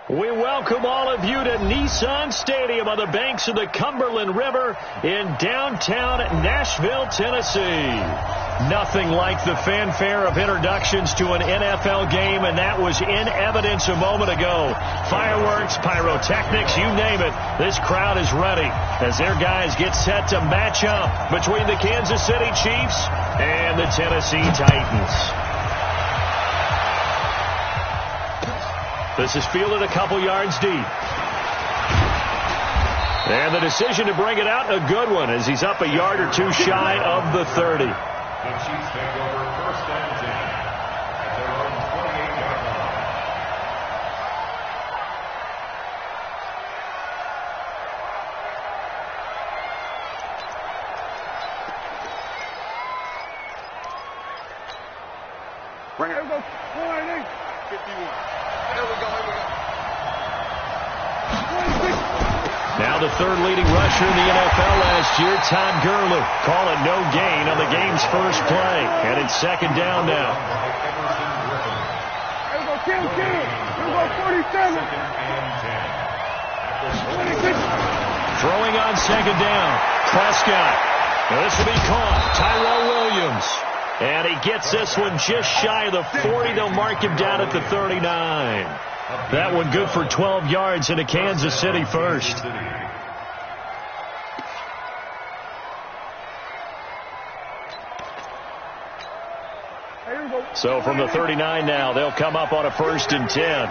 We welcome all of you to Nissan Stadium on the banks of the Cumberland River in downtown Nashville, Tennessee. Nothing like the fanfare of introductions to an NFL game, and that was in evidence a moment ago. Fireworks, pyrotechnics, you name it. This crowd is ready as their guys get set to match up between the Kansas City Chiefs and the Tennessee Titans. This is fielded a couple yards deep. And the decision to bring it out, a good one, as he's up a yard or two shy of the 30. The Chiefs take over first and 10 at their own 28-yard line. Bring it. There we go. 51. Here we go. Now the third leading rusher in the NFL last year, Todd Gurley. Call it no gain on the game's first play. And it's second down now. Here we go. Here we go. 47. Throwing on second down. Prescott. Now this will be caught. Tyrell Williams. And he gets this one just shy of the 40. They'll mark him down at the 39. That one good for 12 yards into Kansas City first. So from the 39 now, they'll come up on a first and 10.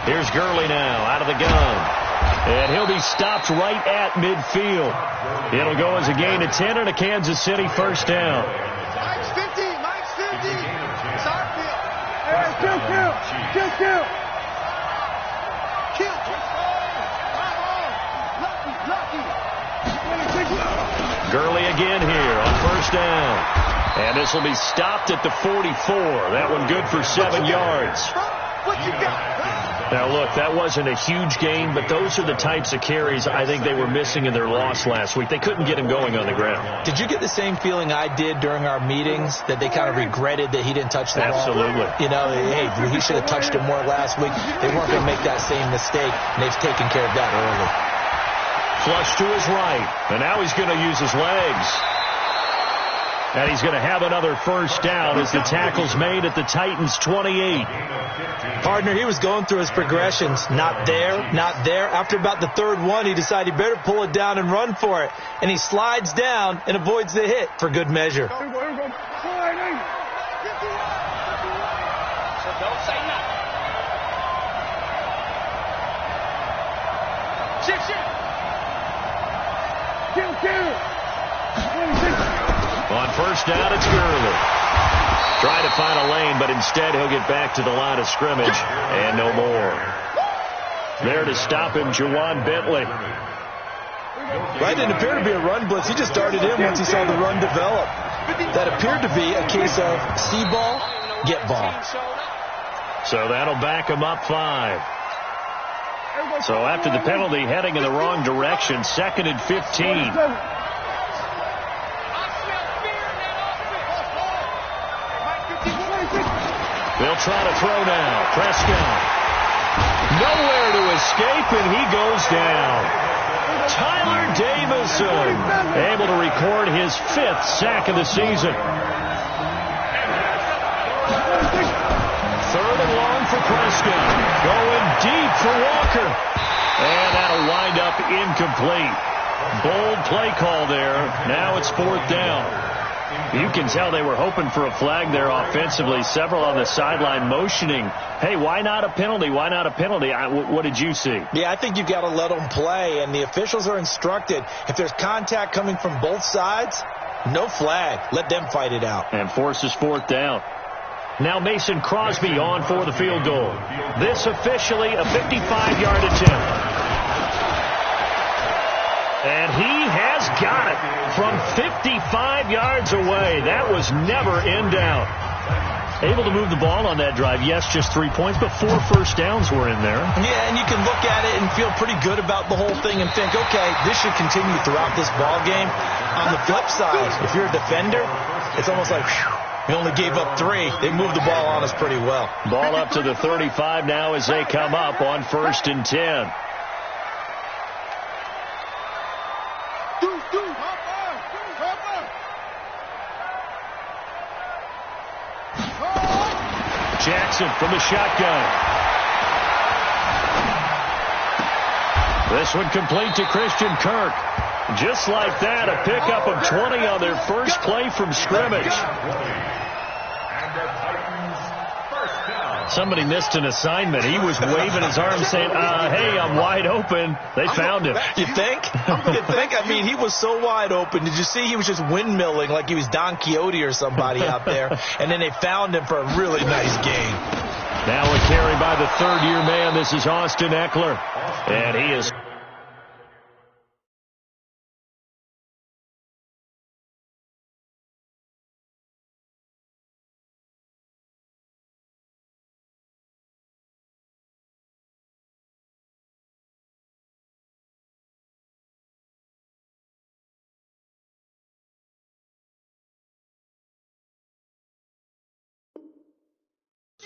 Here's Gurley now out of the gun. And he'll be stopped right at midfield. It'll go as a gain of 10 and a Kansas City first down. Mike's 50. Mike's 50. Hey, kill. Gurley again here on first down. And this will be stopped at the 44. That one good for 7 yards. What you got? Now, look, that wasn't a huge gain, but those are the types of carries I think they were missing in their loss last week. They couldn't get him going on the ground. Did you get the same feeling I did during our meetings, that they kind of regretted that he didn't touch the ball? Absolutely. You know, hey, he should have touched it more last week. They weren't going to make that same mistake, and they've taken care of that early. Flush to his right, and now he's going to use his legs. And he's going to have another first down as the tackle's made at the Titans' 28. Partner, he was going through his progressions. Not there. After about the third one, he decided he better pull it down and run for it. And he slides down and avoids the hit for good measure. Here we go. So don't say nothing. Kill. On first down, it's Gurley. Trying to find a lane, but instead he'll get back to the line of scrimmage and no more. There to stop him, Juwan Bentley. Right, didn't appear to be a run blitz. He just darted in once he saw the run develop. That appeared to be a case of see ball, get ball. So that'll back him up 5. So after the penalty, heading in the wrong direction, second and 15. They'll try to throw now. Prescott. Nowhere to escape, and he goes down. Tyler Davison able to record his 5th sack of the season. Third and long for Prescott. Going deep for Walker. And that'll wind up incomplete. Bold play call there. Now it's 4th down. You can tell they were hoping for a flag there offensively. Several on the sideline motioning, hey, why not a penalty? Why not a penalty? What did you see? Yeah, I think you've got to let them play, and the officials are instructed. If there's contact coming from both sides, no flag. Let them fight it out. And forces 4th down. Now Mason Crosby on for the field goal. This officially a 55-yard attempt. And he has got it from 55 yards away. That was never in doubt. Able to move the ball on that drive. Yes, just 3 points, but 4 first downs were in there. Yeah, and you can look at it and feel pretty good about the whole thing and think, okay, this should continue throughout this ball game. On the flip side, if you're a defender, it's almost like, whew, We only gave up 3. They moved the ball on us pretty well. Ball up to the 35 now as they come up on 1st and 10. Jackson from the shotgun. This one complete to Christian Kirk. Just like that, a pickup of 20 on their first play from scrimmage. Somebody missed an assignment. He was waving his arm saying, hey, I'm wide open. They found him. You think? You think? I mean, he was so wide open. Did you see he was just windmilling like he was Don Quixote or somebody out there? And then they found him for a really nice game. Now a carry by the third-year man. This is Austin Eckler. And he is...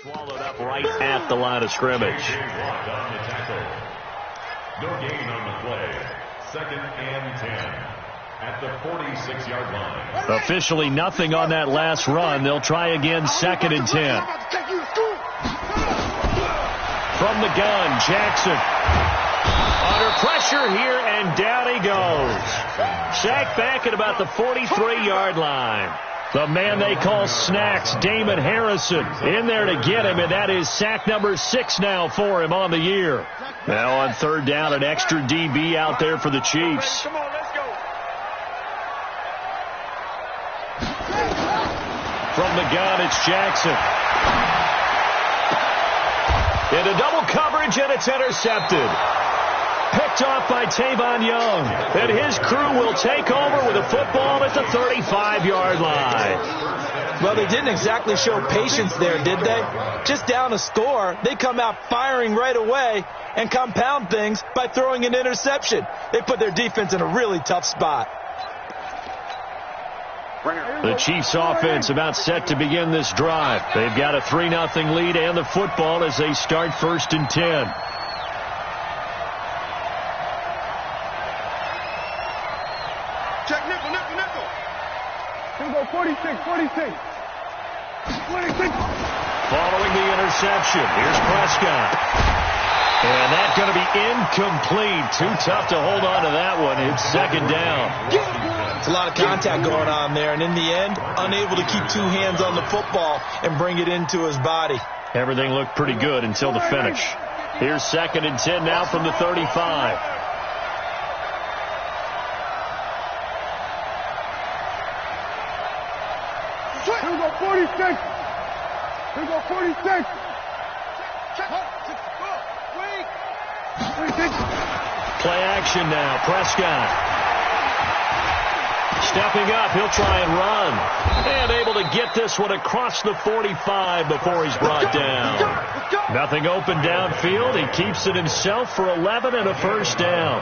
swallowed up right at the line of scrimmage. No gain on the play. 2nd and 10 at the 46-yard line. Officially nothing on that last run. They'll try again 2nd and 10. From the gun, Jackson. Under pressure here, and down he goes. Sacked back at about the 43-yard line. The man they call Snacks, Damon Harrison, in there to get him, and that is sack number 6 now for him on the year. Now on 3rd down, an extra DB out there for the Chiefs. Come on, let's go. From the gun, it's Jackson. Into double coverage, and it's intercepted. Picked off by Tavon Young. And his crew will take over with a football at the 35-yard line. Well, they didn't exactly show patience there, did they? Just down a score, they come out firing right away and compound things by throwing an interception. They put their defense in a really tough spot. The Chiefs offense about set to begin this drive. They've got a 3-0 lead and the football as they start 1st and 10. Check nickel. Here we go, 46. 26. Following the interception, here's Prescott. And that's going to be incomplete. Too tough to hold on to that one. It's 2nd down. It's a lot of contact going on there, and in the end, unable to keep 2 hands on the football and bring it into his body. Everything looked pretty good until the finish. Here's 2nd and 10 now from the 35. Here we go, 46. Here we go, 46. Play action now. Prescott. Stepping up. He'll try and run. And able to get this one across the 45 before he's brought down. Nothing open downfield. He keeps it himself for 11 and a 1st down.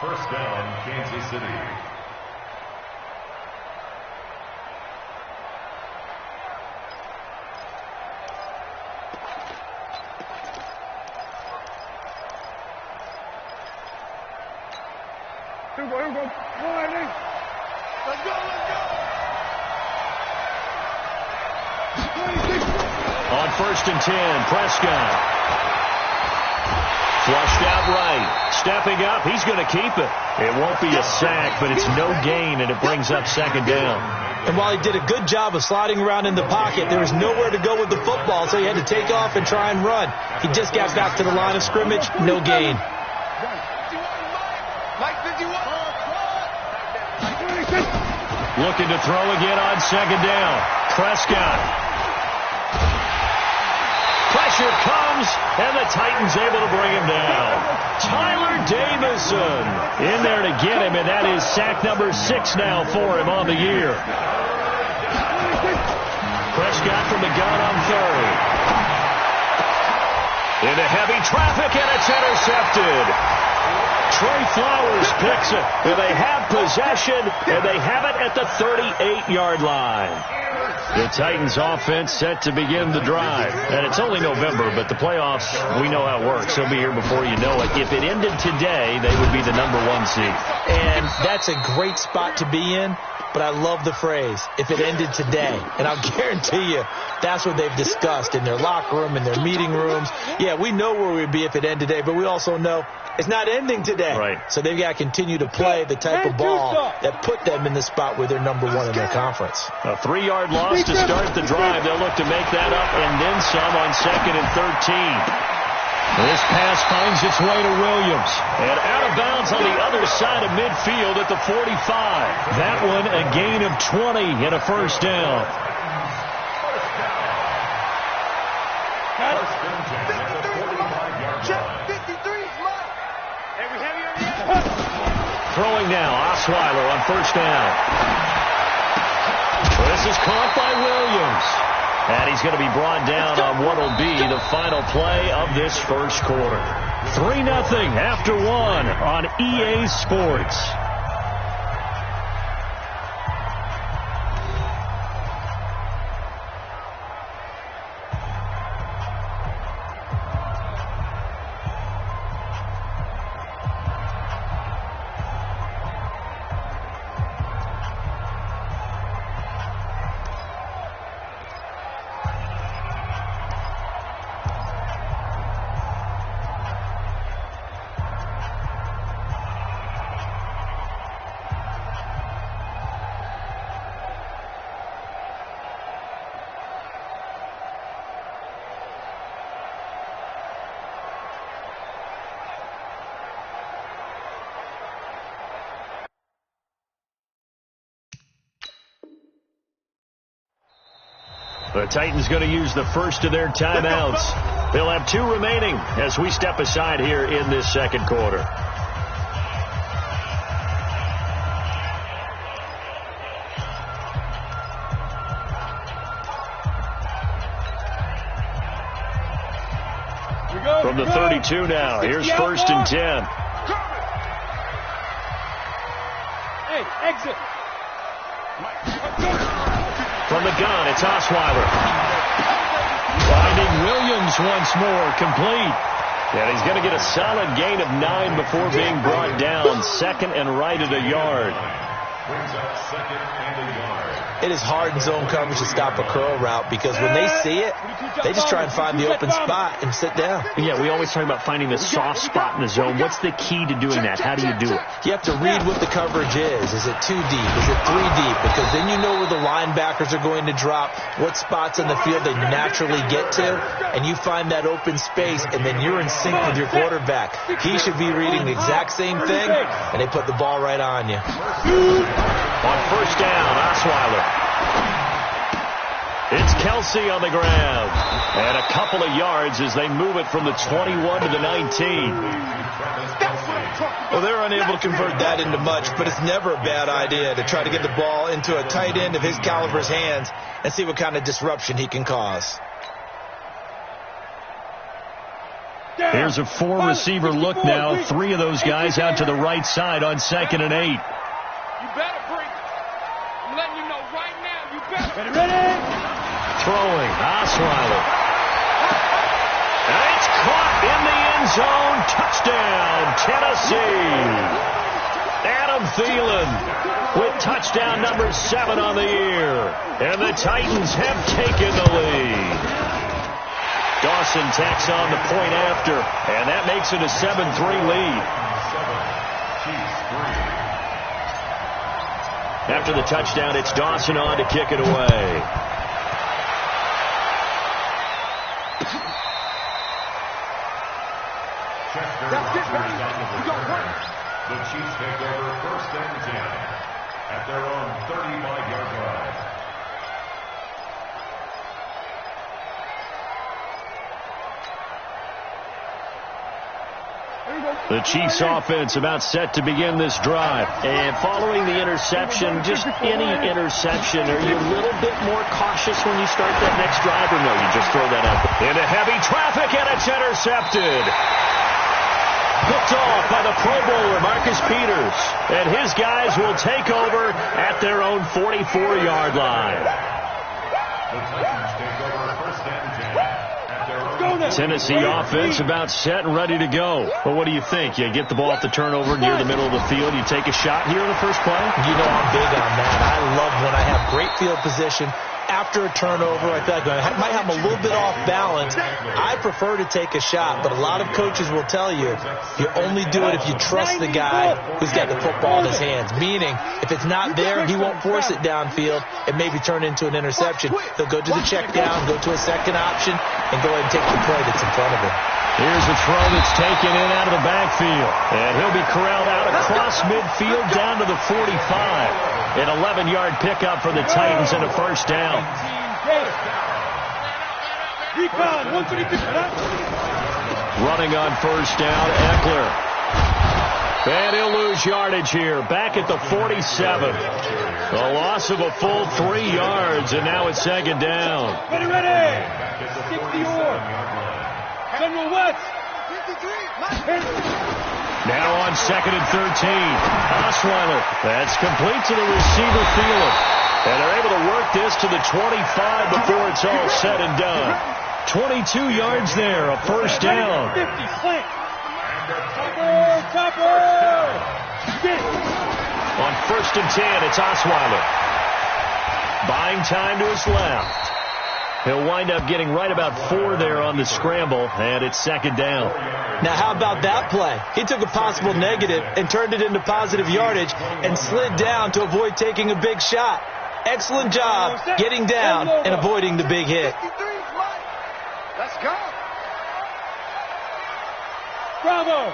1st down, Kansas City. Here we go. Let's go. On 1st and 10, Prescott. Flushed out right. Stepping up, he's going to keep it. It won't be a sack, but it's no gain, and it brings up 2nd down. And while he did a good job of sliding around in the pocket, there was nowhere to go with the football, so he had to take off and try and run. He just got back to the line of scrimmage, no gain. Looking to throw again on 2nd down. Prescott. Pressure comes, and the Titans able to bring him down. Tyler Davison in there to get him, and that is sack number 6 now for him on the year. Prescott from the gun on 3rd. Into heavy traffic, and it's intercepted. Trey Flowers picks it. And they have possession, and they have it at the 38-yard line. The Titans offense set to begin the drive. And it's only November, but the playoffs, we know how it works. They'll be here before you know it. If it ended today, they would be the #1 seed. And that's a great spot to be in. But I love the phrase, if it ended today. And I'll guarantee you, that's what they've discussed in their locker room, in their meeting rooms. Yeah, we know where we'd be if it ended today, but we also know it's not ending today. Right. So they've got to continue to play the type of ball that put them in the spot where they're #1 in their conference. A 3-yard loss to start the drive. They'll look to make that up and then some on 2nd and 13. This pass finds its way to Williams. And out of bounds on the other side of midfield at the 45. That one a gain of 20 and a first down. Throwing now, Osweiler on first down. This is caught by Williams. And he's going to be brought down on what will be the final play of this first quarter. 3-0 after 1 on EA Sports. The Titans going to use the first of their timeouts. They'll have 2 remaining as we step aside here in this second quarter. From the 32 now, here's 1st and 10. Hey, exit. From the gun, it's Osweiler. Finding Williams once more, complete. And he's going to get a solid gain of 9 before being brought down. 2nd and right at a yard. Brings up 2nd and a yard. It is hard in zone coverage to stop a curl route because when they see it, they just try and find the open spot and sit down. Yeah, we always talk about finding the soft spot in the zone. What's the key to doing that? How do you do it? You have to read what the coverage is. Is it 2 deep? Is it 3 deep? Because then you know where the linebackers are going to drop, what spots on the field they naturally get to, and you find that open space, and then you're in sync with your quarterback. He should be reading the exact same thing, and they put the ball right on you. On first down, Osweiler. It's Kelsey on the ground. And a couple of yards as they move it from the 21 to the 19. Well, they're unable to convert that into much, but it's never a bad idea to try to get the ball into a tight end of his caliber's hands and see what kind of disruption he can cause. Here's a 4-receiver look now. 3 of those guys out to the right side on 2nd and 8. You better bring it. I'm letting you know right now. You better. Ready? Throwing, Osweiler. And it's caught in the end zone. Touchdown, Tennessee. Adam Thielen with touchdown number 7 on the year. And the Titans have taken the lead. Dawson tacks on the point after, and that makes it a 7-3 lead. After the touchdown, it's Dawson on to kick it away. The Chiefs take over 1st and 10 at their own 35-yard line. The Chiefs offense about set to begin this drive. And following the interception, just any interception, are you a little bit more cautious when you start that next drive, or no, you just throw that out? Into heavy traffic, and it's intercepted. Picked off by the Pro Bowler, Marcus Peters. And his guys will take over at their own 44-yard line. Tennessee offense about set and ready to go. Well, what do you think? You get the ball off the turnover near the middle of the field. You take a shot here in the first play? You know I'm big on that. I love when I have great field position. After a turnover, I feel like I might have a little bit off balance. I prefer to take a shot, but a lot of coaches will tell you you only do it if you trust the guy who's got the football in his hands. Meaning, if it's not there, he won't force it downfield and maybe turn into an interception. He'll go to the check down, go to a second option, and go ahead and take the play that's in front of him. Here's a throw that's taken in out of the backfield. And he'll be corralled out across midfield down to the 45. An 11-yard pickup for the Titans and a first down. Running on first down, Eckler. And he'll lose yardage here. Back at the 47. A loss of a full 3 yards, and now it's second down. Ready. 64. General West. Now on second and 13. Osweiler. That's complete to the receiver, Thielen. And they're able to work this to the 25 before it's all said and done. 22 yards there, a first down. 50, slant. Topper. On first and 10, it's Osweiler. Buying time to his left. He'll wind up getting right about 4 there on the scramble, and it's second down. Now, how about that play? He took a possible negative and turned it into positive yardage and slid down to avoid taking a big shot. Excellent job getting down and avoiding the big hit. Let's go. Bravo.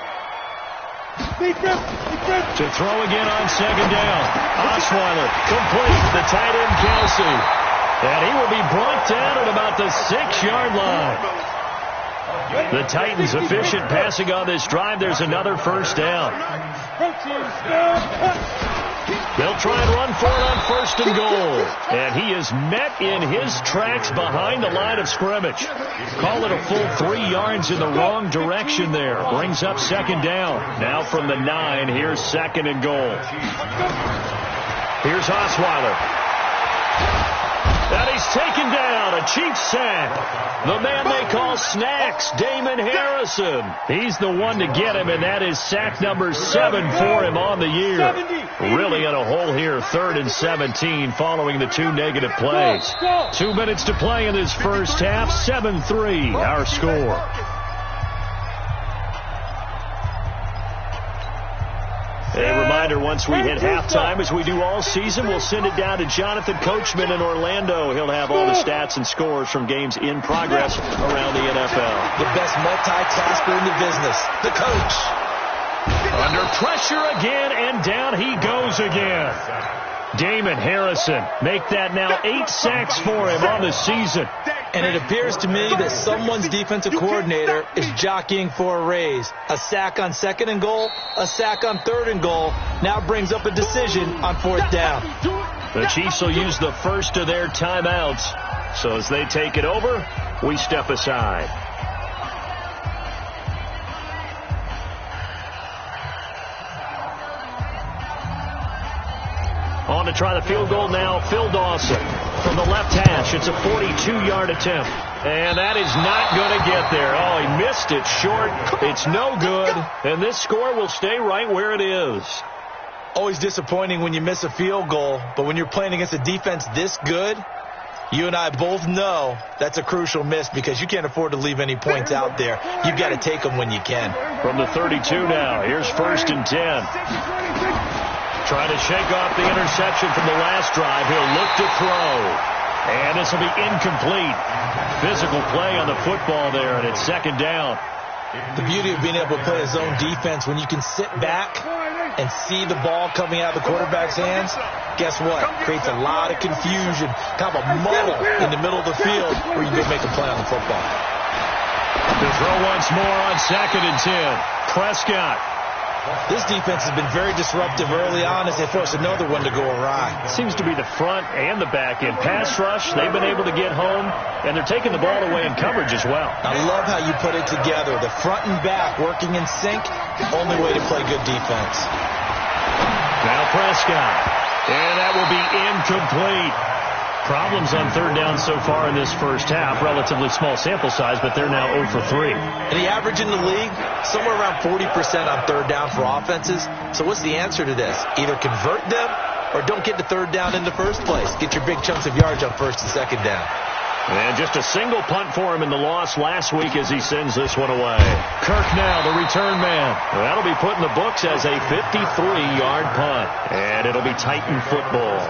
To throw again on second down. Osweiler complete. The tight end, Kelsey. And he will be brought down at about the 6-yard line. The Titans efficient passing on this drive. There's another first down. They'll try and run for it on first and goal. And he is met in his tracks behind the line of scrimmage. Call it a full 3 yards in the wrong direction there. Brings up second down. Now from the 9, here's second and goal. Here's Osweiler. And he's taken down, a cheap sack. The man they call Snacks, Damon Harrison. He's the one to get him, and that is sack number 7 for him on the year. Really in a hole here, 3rd and 17 following the 2 negative plays. 2 minutes to play in this first half, 7-3 our score. A reminder, once we hit halftime, as we do all season, we'll send it down to Jonathan Coachman in Orlando. He'll have all the stats and scores from games in progress around the NFL. The best multitasker in the business, the coach. Under pressure again, and down he goes again. Damon Harrison, make that now 8 sacks for him on the season. And it appears to me that someone's defensive coordinator is jockeying for a raise. A sack on second and goal, a sack on third and goal, now brings up a decision on 4th down. The Chiefs will use the first of their timeouts. So as they take it over, we step aside. On to try the field goal now, Phil Dawson. From the left hash, it's a 42-yard attempt. And that is not going to get there. Oh, he missed it short. It's no good. And this score will stay right where it is. Always disappointing when you miss a field goal, but when you're playing against a defense this good, you and I both know that's a crucial miss because you can't afford to leave any points out there. You've got to take them when you can. From the 32 now, here's 1st and 10. Trying to shake off the interception from the last drive. He'll look to throw. And this will be incomplete. Physical play on the football there, and it's second down. The beauty of being able to play a zone defense, when you can sit back and see the ball coming out of the quarterback's hands, guess what? Creates a lot of confusion, kind of a muddle in the middle of the field where you can make a play on the football. To throw once more on second and 10. Prescott. This defense has been very disruptive early on as they force another one to go awry. Seems to be the front and the back end. Pass rush, they've been able to get home, and they're taking the ball away in coverage as well. I love how you put it together. The front and back working in sync, only way to play good defense. Now Prescott, and that will be incomplete. Problems on third down so far in this first half. Relatively small sample size, but they're now 0 for 3. And the average in the league, somewhere around 40% on third down for offenses. So what's the answer to this? Either convert them or don't get to third down in the first place. Get your big chunks of yards on first and second down. And just a single punt for him in the loss last week as he sends this one away. Kirk now, the return man. That'll be put in the books as a 53-yard punt. And it'll be Titan football.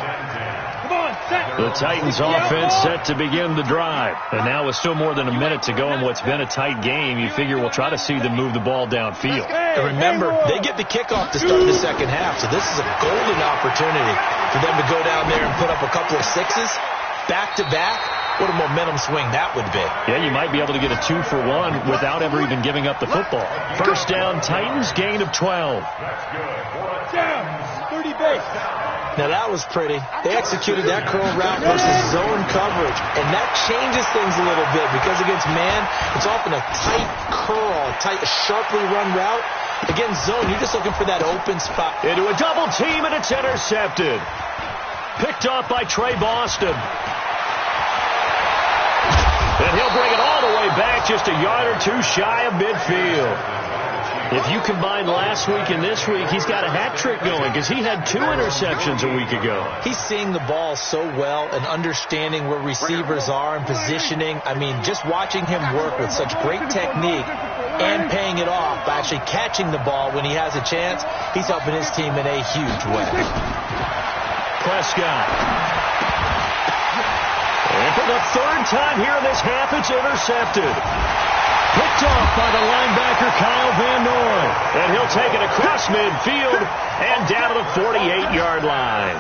The Titans offense set to begin the drive. And now with still more than a minute to go in what's been a tight game, you figure we'll try to see them move the ball downfield. And remember, they get the kickoff to start the second half, so this is a golden opportunity for them to go down there and put up a couple of sixes back-to-back. What a momentum swing that would be. Yeah, you might be able to get a 2-for-1 without ever even giving up the football. First down, Titans, gain of 12. Down, 30 base. Now that was pretty. They executed that curl route versus zone coverage, and that changes things a little bit because against man, it's often a tight curl, tight, sharply run route. Against zone, you're just looking for that open spot. Into a double team, and it's intercepted. Picked off by Trey Boston. And he'll bring it all the way back, just a yard or two shy of midfield. If you combine last week and this week, he's got a hat trick going because he had 2 interceptions a week ago. He's seeing the ball so well and understanding where receivers are and positioning. I mean, just watching him work with such great technique and paying it off by actually catching the ball when he has a chance, he's helping his team in a huge way. Prescott. And for the third time here in this half, it's intercepted. Picked off by the linebacker, Kyle Van Noy. And he'll take it across midfield and down to the 48-yard line.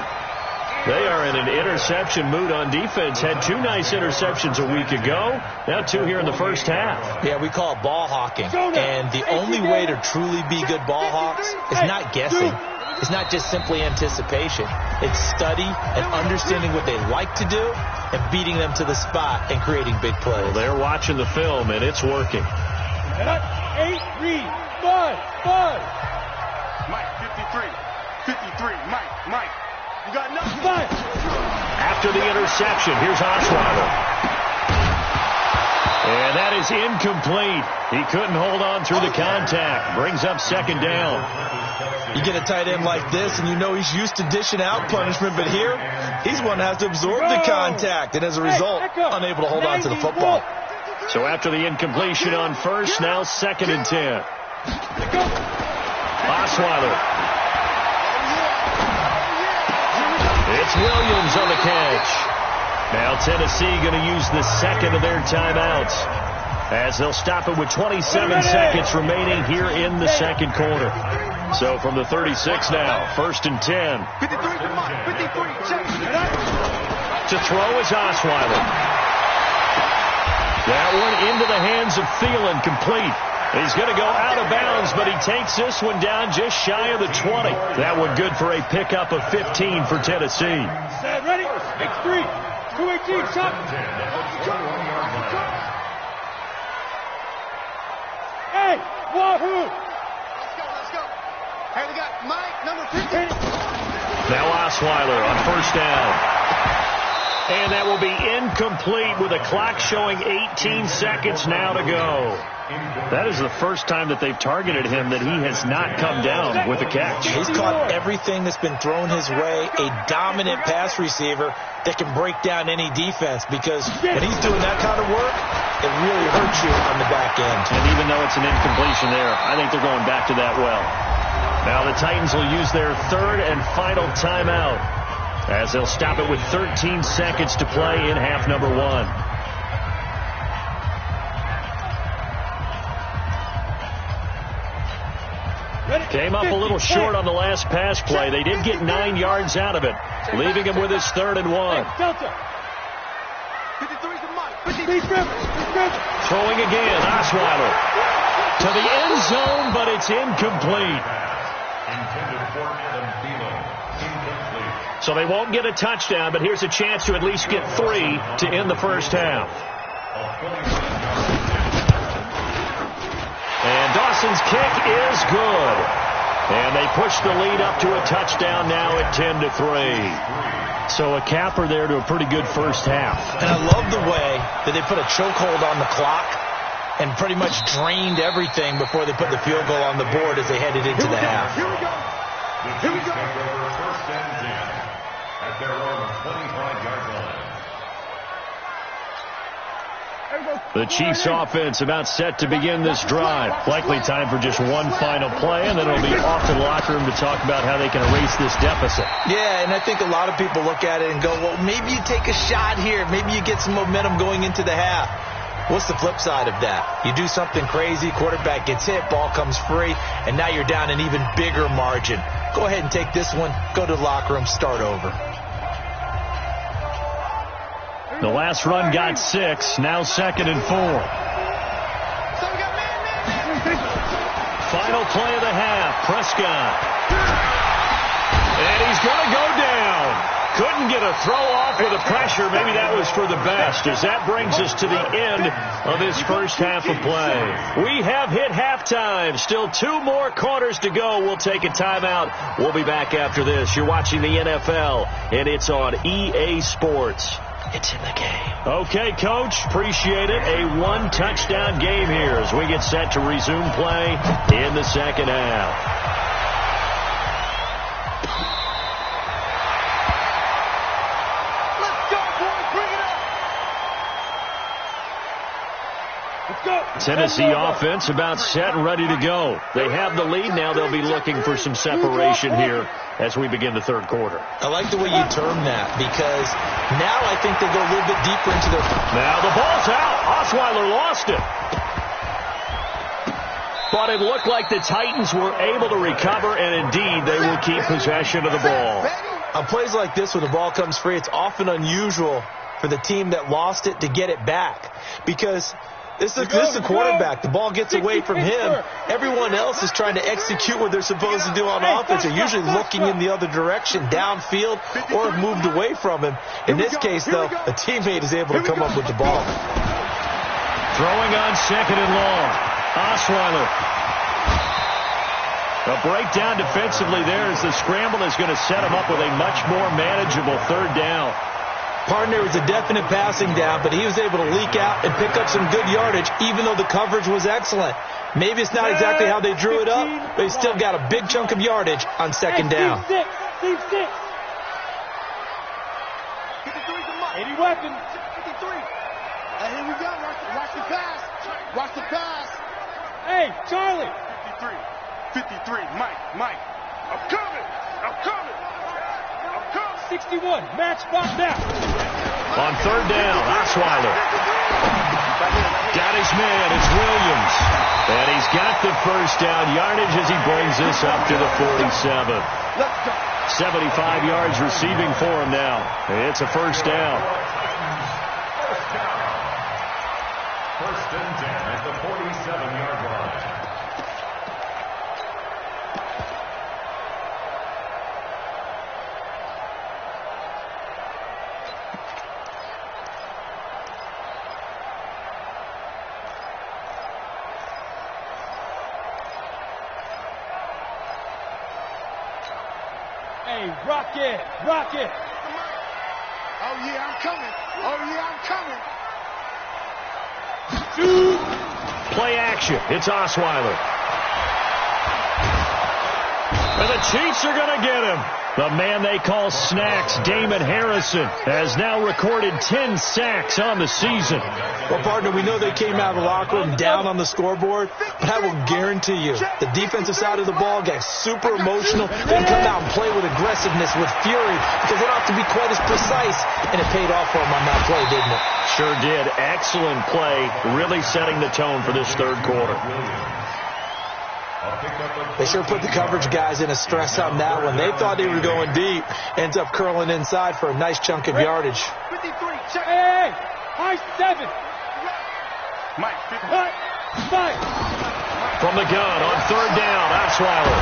They are in an interception mood on defense. Had 2 nice interceptions a week ago. Now 2 here in the first half. Yeah, we call it ball hawking. And the only way to truly be good ball hawks is not guessing. It's not just simply anticipation. It's study and understanding what they like to do and beating them to the spot and creating big plays. Well, they're watching the film, and it's working. 8, read, 5. Mike, 53, Mike. You got nothing. 5. After the interception, here's Osweiler. And that is incomplete. He couldn't hold on through the contact. Brings up second down. You get a tight end like this, and you know he's used to dishing out punishment, but here, he's one that has to absorb the contact, and as a result, unable to hold on to the football. So after the incompletion on first, now 2nd and 10. Osweiler. It's Williams on the catch. Now Tennessee going to use the second of their timeouts as they'll stop it with 27 seconds remaining here in the second quarter. So from the 36 now, 1st and 10. 53, check. To throw is Osweiler. That one into the hands of Thielen, complete. He's going to go out of bounds, but he takes this one down just shy of the 20. That one good for a pickup of 15 for Tennessee. Set, ready? X3, 218, shot. Hey, wahoo! Let's go. Hey, we got Mike, number 15. Now Osweiler on first down. And that will be incomplete with a clock showing 18 seconds now to go. That is the first time that they've targeted him that he has not come down with a catch. He's caught everything that's been thrown his way, a dominant pass receiver that can break down any defense, because when he's doing that kind of work, it really hurts you on the back end. And even though it's an incompletion there, I think they're going back to that well. Now the Titans will use their 3rd and final timeout as they'll stop it with 13 seconds to play in half number 1. Came up a little short on the last pass play. They did get 9 yards out of it, leaving him with his 3rd and 1. Throwing again, Osweiler to the end zone, but it's incomplete. Intended for Adam Thielen. Incomplete. So they won't get a touchdown, but here's a chance to at least get 3 to end the first half. And Dawson's kick is good. And they push the lead up to a touchdown now at 10-3. So a capper there to a pretty good first half. And I love the way that they put a chokehold on the clock and pretty much drained everything before they put the field goal on the board as they headed into the half. Here we go. Here we go. First and 10 at their own 25-yard line. The Chiefs offense about set to begin this drive. Likely time for just one final play, and then it'll be off to the locker room to talk about how they can erase this deficit. Yeah, and I think a lot of people look at it and go, well, maybe you take a shot here. Maybe you get some momentum going into the half. What's the flip side of that? You do something crazy, quarterback gets hit, ball comes free, and now you're down an even bigger margin. Go ahead and take this one, go to the locker room, start over. The last run got 6, now 2nd and 4. Final play of the half, Prescott. And he's going to go down. Couldn't get a throw off with the pressure. Maybe that was for the best, as that brings us to the end of this first half of play. We have hit halftime. Still 2 more quarters to go. We'll take a timeout. We'll be back after this. You're watching the NFL, and it's on EA Sports. It's in the game. Okay, Coach. Appreciate it. A 1-touchdown game here as we get set to resume play in the second half. Tennessee offense about set and ready to go. They have the lead. Now they'll be looking for some separation here as we begin the third quarter. I like the way you term that, because now I think they go a little bit deeper into their... Now the ball's out. Osweiler lost it. But it looked like the Titans were able to recover, and indeed they will keep possession of the ball. On plays like this where the ball comes free, it's often unusual for the team that lost it to get it back, because... This is a quarterback. The ball gets away from him. Everyone else is trying to execute what they're supposed to do on offense. They're usually looking in the other direction, downfield, or have moved away from him. In this case, though, a teammate is able to come up with the ball. Throwing on 2nd and long. Osweiler. A breakdown defensively there as the scramble is going to set him up with a much more manageable 3rd down. Partner was a definite passing down, but he was able to leak out and pick up some good yardage, even though the coverage was excellent. Maybe it's not exactly how they drew it up, but he still got a big chunk of yardage on 2nd down. 8 weapon. 53. Here we go. Watch the pass. Watch the pass. Hey, Charlie. 53. Mike. I'm coming. 61. Match spot now. On 3rd down, Osweiler. Got his man. It's Williams. And he's got the first down yardage as he brings this up to the 47. 75 yards receiving for him now. It's a first down. First and 10 at the 47-yard line. Hey, Rocket. Oh, yeah, I'm coming. Play action. It's Osweiler. And the Chiefs are going to get him. The man they call Snacks, Damon Harrison, has now recorded 10 sacks on the season. Well, partner, we know they came out of the locker room down on the scoreboard, but I will guarantee you the defensive side of the ball got super emotional. They come out and play with aggressiveness, with fury, because they don't have to be quite as precise, and it paid off for them on that play, didn't it? Sure did. Excellent play, really setting the tone for this third quarter. They sure put the coverage guys in a stress on that one. They thought they were going deep. Ends up curling inside for a nice chunk of yardage. 53. Hey. High 7. Mike. From the gun on 3rd down, Osweiler.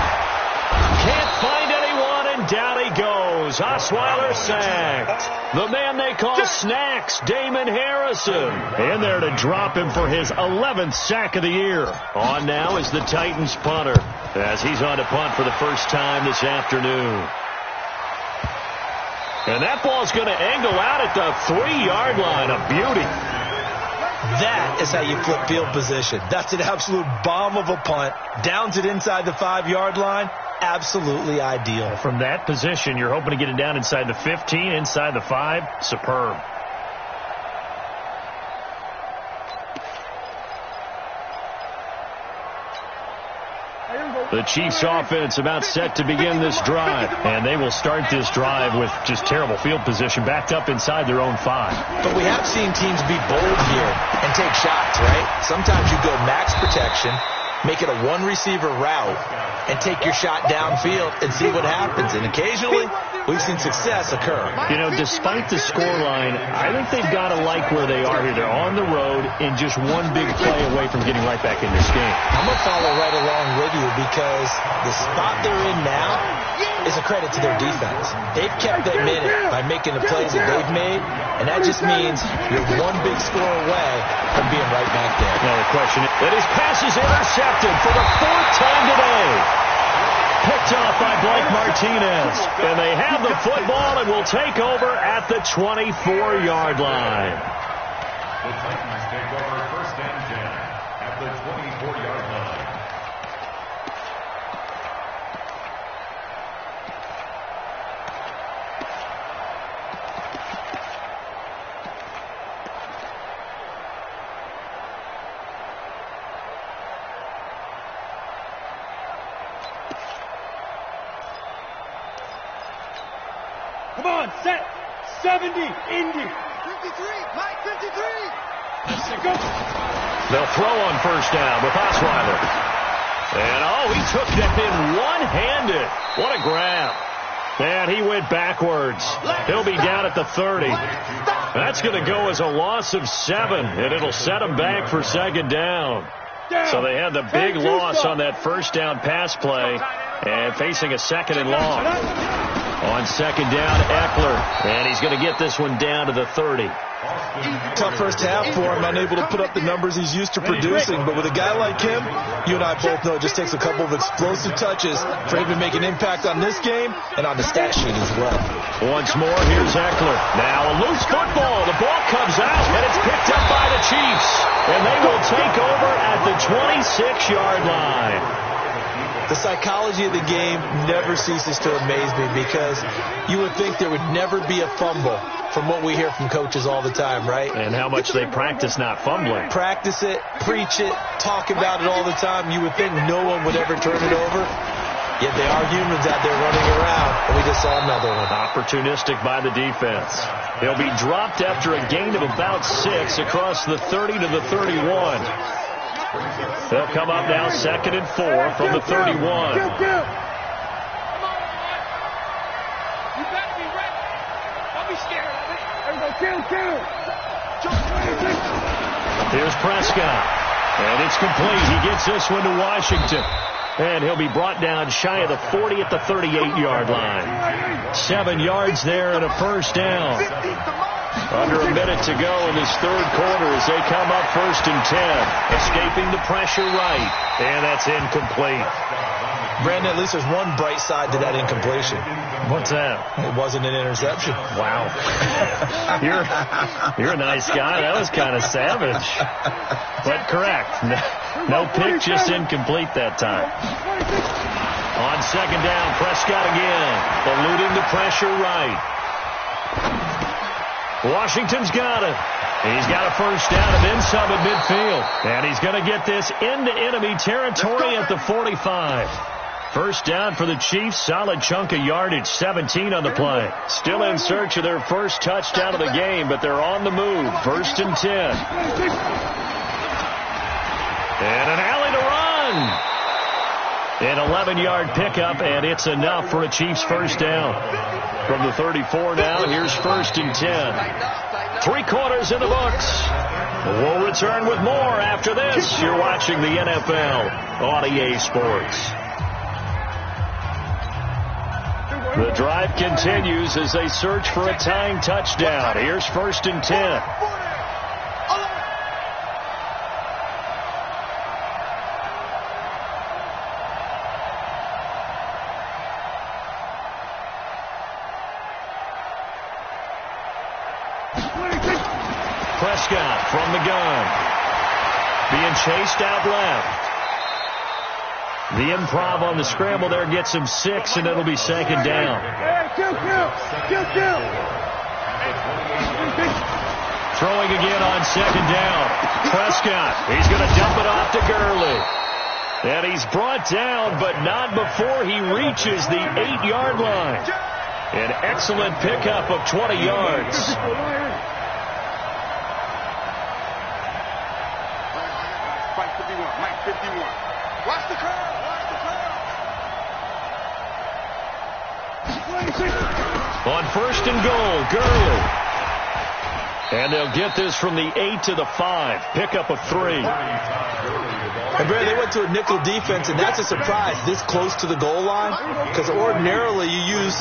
Can't find anyone, and down he goes. Osweiler sacked. The man they call Snacks, Damon Harrison, in there to drop him for his 11th sack of the year. On now is the Titans punter, as he's on to punt for the first time this afternoon. And that ball's going to angle out at the 3-yard line. A beauty. That is how you flip field position. That's an absolute bomb of a punt. Downs it inside the 5-yard line. Absolutely ideal. From that position, you're hoping to get it down inside the 15, inside the 5. Superb. The Chiefs offense about set to begin this drive, and they will start this drive with just terrible field position backed up inside their own 5. But we have seen teams be bold here and take shots, right? Sometimes you go max protection, make it a one-receiver route, and take your shot downfield and see what happens. And occasionally, we've seen success occur. You know, despite the scoreline, I think they've got to like where they are here. They're on the road and just one big play away from getting right back in this game. I'm going to follow right along with you because the spot they're in now is a credit to their defense. They've kept them in it by making the plays that they've made, and that just means you're one big score away from being right back there. Now the question is that his pass is intercepted for the 4th time today. Picked off by Blake Martinez. And they have the football and will take over at the 24-yard line. The Titans take over 1st and 10 at the 24-yard line. Come on, set. 70, Indy. 53, Mike, 53. Let's go. They'll throw on 1st down with Osweiler. And, he took that in one-handed. What a grab. And he went backwards. He'll be down at the 30. That's going to go as a loss of 7, and it'll set him back for 2nd down. So they had the big loss on that 1st down pass play and facing a 2nd and long. On 2nd down, Eckler, and he's going to get this one down to the 30. Tough first half for him, unable to put up the numbers he's used to producing. But with a guy like him, you and I both know it just takes a couple of explosive touches for him to make an impact on this game and on the stat sheet as well. Once more, here's Eckler. Now a loose football. The ball comes out, and it's picked up by the Chiefs. And they will take over at the 26-yard line. The psychology of the game never ceases to amaze me because you would think there would never be a fumble from what we hear from coaches all the time, right? And how much they practice not fumbling. Practice it, preach it, talk about it all the time. You would think no one would ever turn it over. Yet they are humans out there running around, and we just saw another one. Opportunistic by the defense. He'll be dropped after a gain of about 6 across the 30 to the 31. They'll come up now 2nd and 4 from the 31. You better be ready. Don't be scared of it. Everybody kill. Here's Prescott. And it's complete. He gets this one to Washington. And he'll be brought down shy of the 40 at the 38-yard line. 7 yards there and a 1st down. Under a minute to go in this 3rd quarter as they come up 1st and 10. Escaping the pressure right. And that's incomplete. Brandon, at least there's one bright side to that incompletion. What's that? It wasn't an interception. Wow. You're a nice guy. That was kind of savage. But correct. No pick, just incomplete that time. On 2nd down, Prescott again. Eluding the pressure right. Washington's got it. He's got a 1st down and then some at midfield. And he's going to get this into enemy territory at the 45. 1st down for the Chiefs. Solid chunk of yardage. 17 on the play. Still in search of their 1st touchdown of the game, but they're on the move. 1st and 10. And an alley to run. An 11-yard pickup, and it's enough for a Chiefs 1st down. From the 34 now, here's 1st and 10. 3 quarters in the books. We'll return with more after this. You're watching the NFL on EA Sports. The drive continues as they search for a tying touchdown. Here's 1st and 10. Prescott from the gun. Being chased out left. The improv on the scramble there gets him 6, and it'll be 2nd down. Throwing again on 2nd down. Prescott, he's going to dump it off to Gurley. And he's brought down, but not before he reaches the 8-yard line. An excellent pickup of 20 yards. Mike 51. Watch the crowd. On 1st and goal, Gurley. And they'll get this from the 8 to the 5. Pickup of 3. And Brad, they went to a nickel defense, and that's a surprise this close to the goal line, because ordinarily you use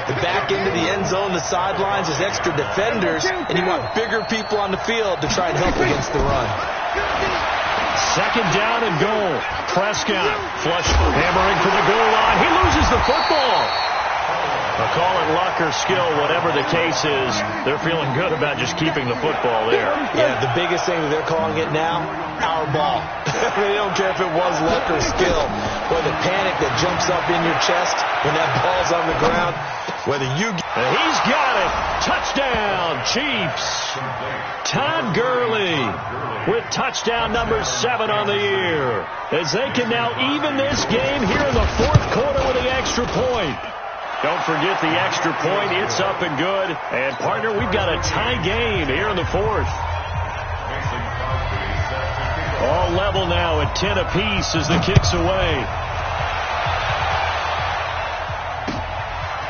the back end of the end zone, the sidelines as extra defenders, and you want bigger people on the field to try and help against the run. 2nd down and goal. Prescott flush hammering for the goal line. He loses the football. I'll call it luck or skill, whatever the case is. They're feeling good about just keeping the football there. Yeah, the biggest thing that they're calling it now, our ball. They don't care if it was luck or skill. Or the panic that jumps up in your chest when that ball's on the ground. Whether you get... And he's got it. Touchdown, Chiefs. Todd Gurley with touchdown number 7 on the year. As they can now even this game here in the 4th quarter with the extra point. Don't forget the extra point. It's up and good. And, partner, we've got a tie game here in the 4th. All level now at 10 apiece as the kick's away.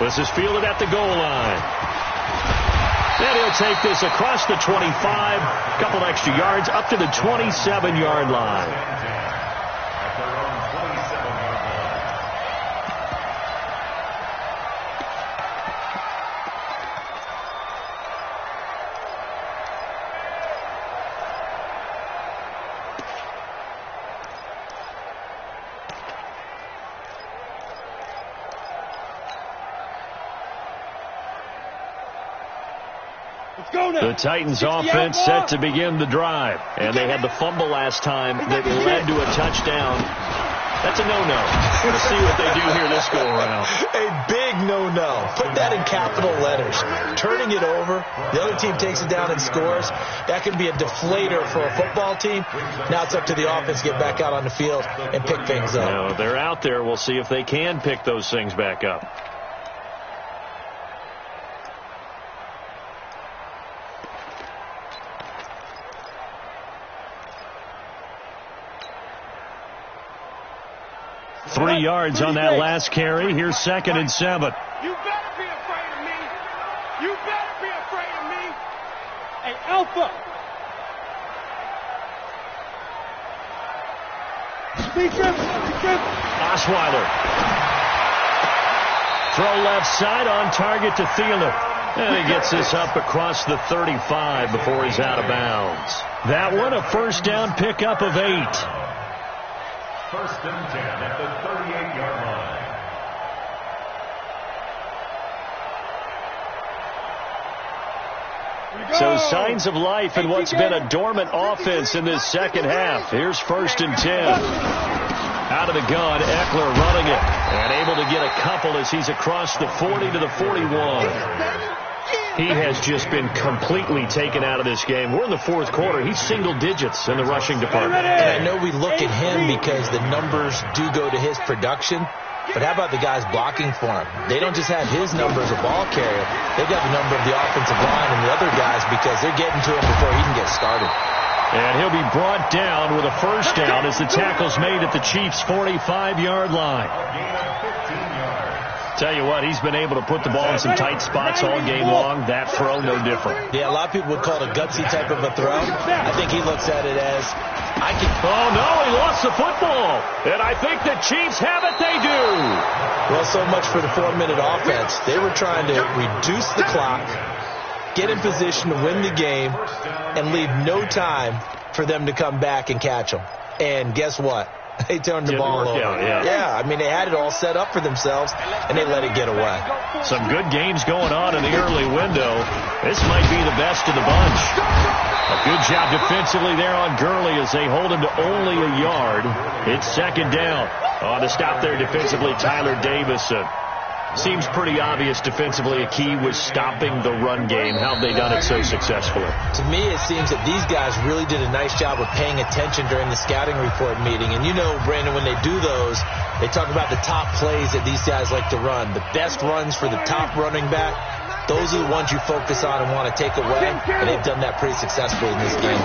This is fielded at the goal line. And he'll take this across the 25. A couple extra yards up to the 27-yard line. The Titans offense set to begin the drive. And they had the fumble last time that led to a touchdown. That's a no-no. Let's see what they do here this go-around. A big no-no. Put that in capital letters. Turning it over, the other team takes it down and scores. That can be a deflator for a football team. Now it's up to the offense to get back out on the field and pick things up. No, they're out there. We'll see if they can pick those things back up. Three yards on that last carry. Here's 2nd and 7. You better be afraid of me. You better be afraid of me. Hey, Alpha. Osweiler. Throw left side on target to Thielen. And he gets this up across the 35 before he's out of bounds. That one, a 1st down pickup of 8. 1st and 10 at the 38-yard line. So signs of life in what's been a dormant offense in this 2nd half. Here's 1st and 10. Out of the gun, Eckler running it. And able to get a couple as he's across the 40 to the 41. He has just been completely taken out of this game. We're in the 4th quarter. He's single digits in the rushing department. And I know we look at him because the numbers do go to his production. But how about the guys blocking for him? They don't just have his number as a ball carrier. They've got the number of the offensive line and the other guys because they're getting to him before he can get started. And he'll be brought down with a 1st down as the tackle's made at the Chiefs' 45-yard line. A gain of 15 yards. Tell you what, he's been able to put the ball in some tight spots all game long. That throw, no different. Yeah, a lot of people would call it a gutsy type of a throw. I think he looks at it as, I can... Oh, no, he lost the football. And I think the Chiefs have it. They do. Well, so much for the 4-minute offense. They were trying to reduce the clock, get in position to win the game, and leave no time for them to come back and catch them. And guess what? They turned the ball over. Yeah, I mean, they had it all set up for themselves, and they let it get away. Some good games going on in the early window. This might be the best of the bunch. A good job defensively there on Gurley as they hold him to only a yard. It's second down. On the stop there defensively, Tyler Davis. Seems pretty obvious defensively a key was stopping the run game. How have they done it so successfully? To me, it seems that these guys really did a nice job of paying attention during the scouting report meeting. And you know, Brandon, when they do those, they talk about the top plays that these guys like to run. The best runs for the top running back, those are the ones you focus on and want to take away. And they've done that pretty successfully in this game.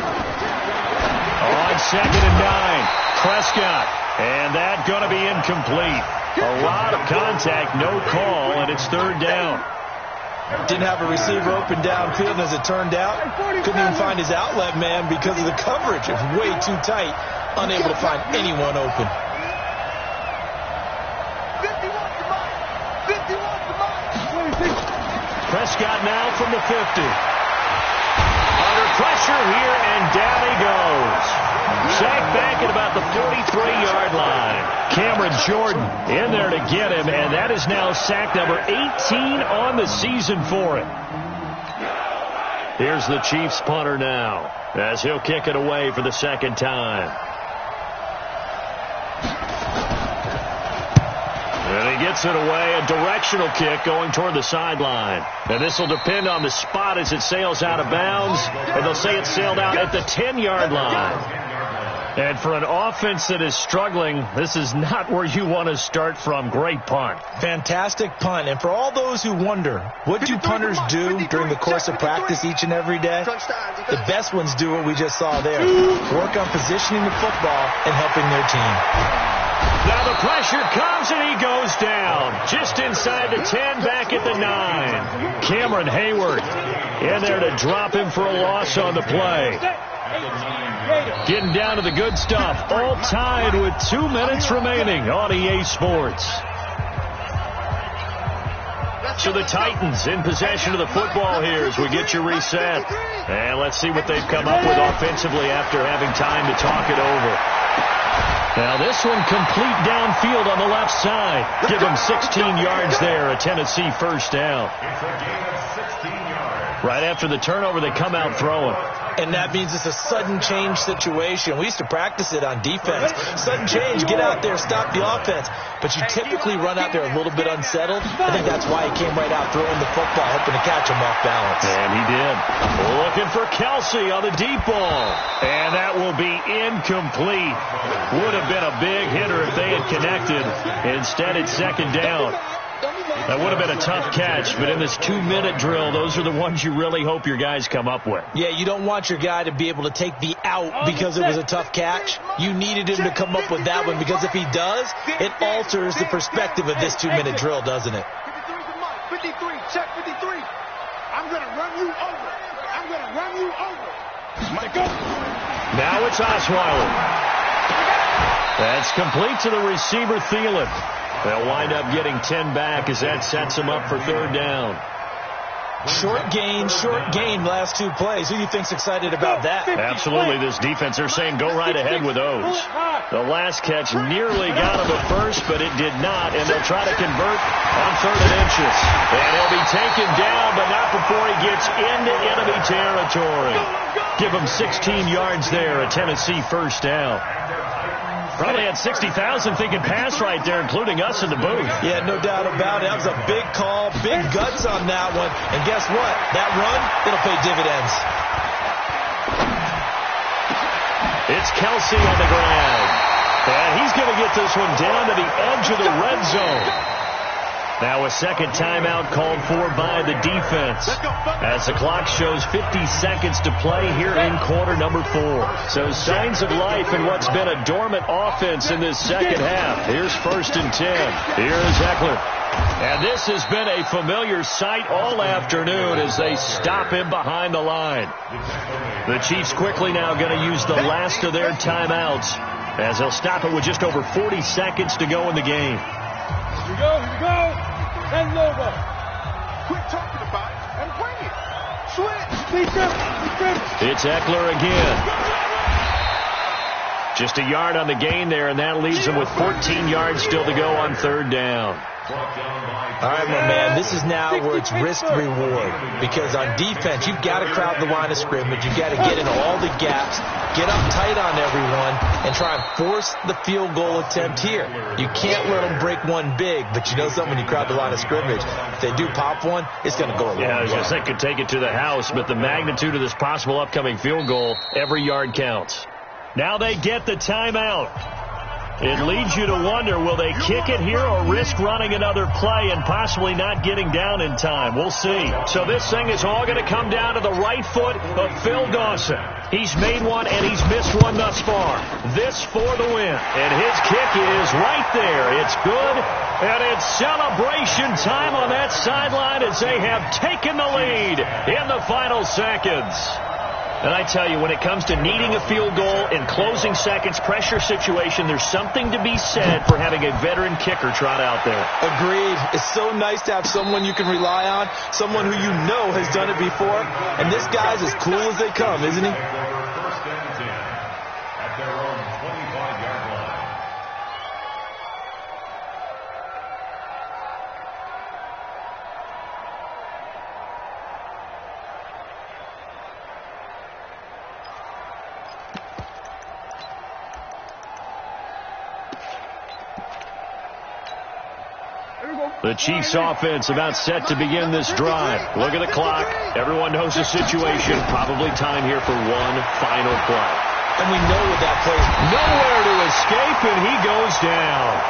On 2nd and 9, Prescott. And that's going to be incomplete. A lot of contact, no call, and it's third down. Didn't have a receiver open downfield, and as it turned out, couldn't even find his outlet man because of the coverage. It was way too tight, unable to find anyone open. 51 to mine. Prescott now from the 50. Under pressure here, and down he goes. Sacked back at about the 43-yard line. Cameron Jordan in there to get him, and that is now sack number 18 on the season for him. Here's the Chiefs punter now as he'll kick it away for the second time. And he gets it away, a directional kick going toward the sideline. And this will depend on the spot as it sails out of bounds, and they'll say it sailed out at the 10-yard line. And for an offense that is struggling, this is not where you want to start from. Great punt. Fantastic punt. And for all those who wonder, what do punters do during the course of practice each and every day? The best ones do what we just saw there. Work on positioning the football and helping their team. Now the pressure comes and he goes down. Just inside the 10, back at the 9. Cameron Hayward in there to drop him for a loss on the play. Getting down to the good stuff. All tied with 2 minutes remaining on EA Sports. So the Titans in possession of the football here as we get you reset. And let's see what they've come up with offensively after having time to talk it over. Now this one complete downfield on the left side. Give them 16 yards there, a Tennessee first down. Right after the turnover, they come out throwing. And that means it's a sudden change situation. We used to practice it on defense. Sudden change, get out there, stop the offense. But you typically run out there a little bit unsettled. I think that's why he came right out throwing the football, hoping to catch him off balance. And he did. Looking for Kelsey on the deep ball. And that will be incomplete. Would have been a big hitter if they had connected. Instead, it's second down. That would have been a tough catch, but in this 2-minute drill, those are the ones you really hope your guys come up with. Yeah, you don't want your guy to be able to take the out because it was a tough catch. You needed him to come up with that one because if he does, it alters the perspective of this 2-minute drill, doesn't it? 53, check 53. I'm going to run you over. I'm going to run you over. Michael. Now it's Osweiler. That's complete to the receiver, Thielen. They'll wind up getting 10 back as that sets them up for third down. Short gain last 2 plays. Who do you think's excited about that? Absolutely. This defense, they're saying go right ahead with those. The last catch nearly got him at first, but it did not, and they'll try to convert on 3rd and inches. And he'll be taken down, but not before he gets into enemy territory. Give him 16 yards there, a Tennessee first down. Probably had 60,000 thinking pass right there, including us in the booth. Yeah, no doubt about it. That was a big call, big guts on that one. And guess what? That run, it'll pay dividends. It's Kelsey on the grab. And he's going to get this one down to the edge of the red zone. Now a second timeout called for by the defense as the clock shows 50 seconds to play here in quarter number 4. So signs of life in what's been a dormant offense in this second half. Here's 1st and 10. Here's Eckler. And this has been a familiar sight all afternoon as they stop him behind the line. The Chiefs quickly now going to use the last of their timeouts as they'll stop it with just over 40 seconds to go in the game. Here we go. And over. Quit talking about it and bring it. Switch. It's Eckler again. Just a yard on the gain there, and that leaves him with 14 yards still to go on third down. All right, my man, this is now where it's risk-reward. Because on defense, you've got to crowd the line of scrimmage. You've got to get into all the gaps, get up tight on everyone, and try and force the field goal attempt here. You can't let them break one big, but you know something, when you crowd the line of scrimmage, if they do pop one, it's going to go a long way. I was going to say could take it to the house, but the magnitude of this possible upcoming field goal, every yard counts. Now they get the timeout. It leads you to wonder, will they kick it here or risk running another play and possibly not getting down in time? We'll see. So this thing is all going to come down to the right foot of Phil Dawson. He's made one and he's missed one thus far. This for the win. And his kick is right there. It's good. And it's celebration time on that sideline as they have taken the lead in the final seconds. And I tell you, when it comes to needing a field goal in closing seconds, pressure situation, there's something to be said for having a veteran kicker trot out there. Agreed. It's so nice to have someone you can rely on, someone who you know has done it before. And this guy's as cool as they come, isn't he? First and 10 at their own 25-yard line. The Chiefs offense about set to begin this drive. Look at the clock. Everyone knows the situation. Probably time here for one final play. And we know what that play is. Nowhere to escape, and he goes down.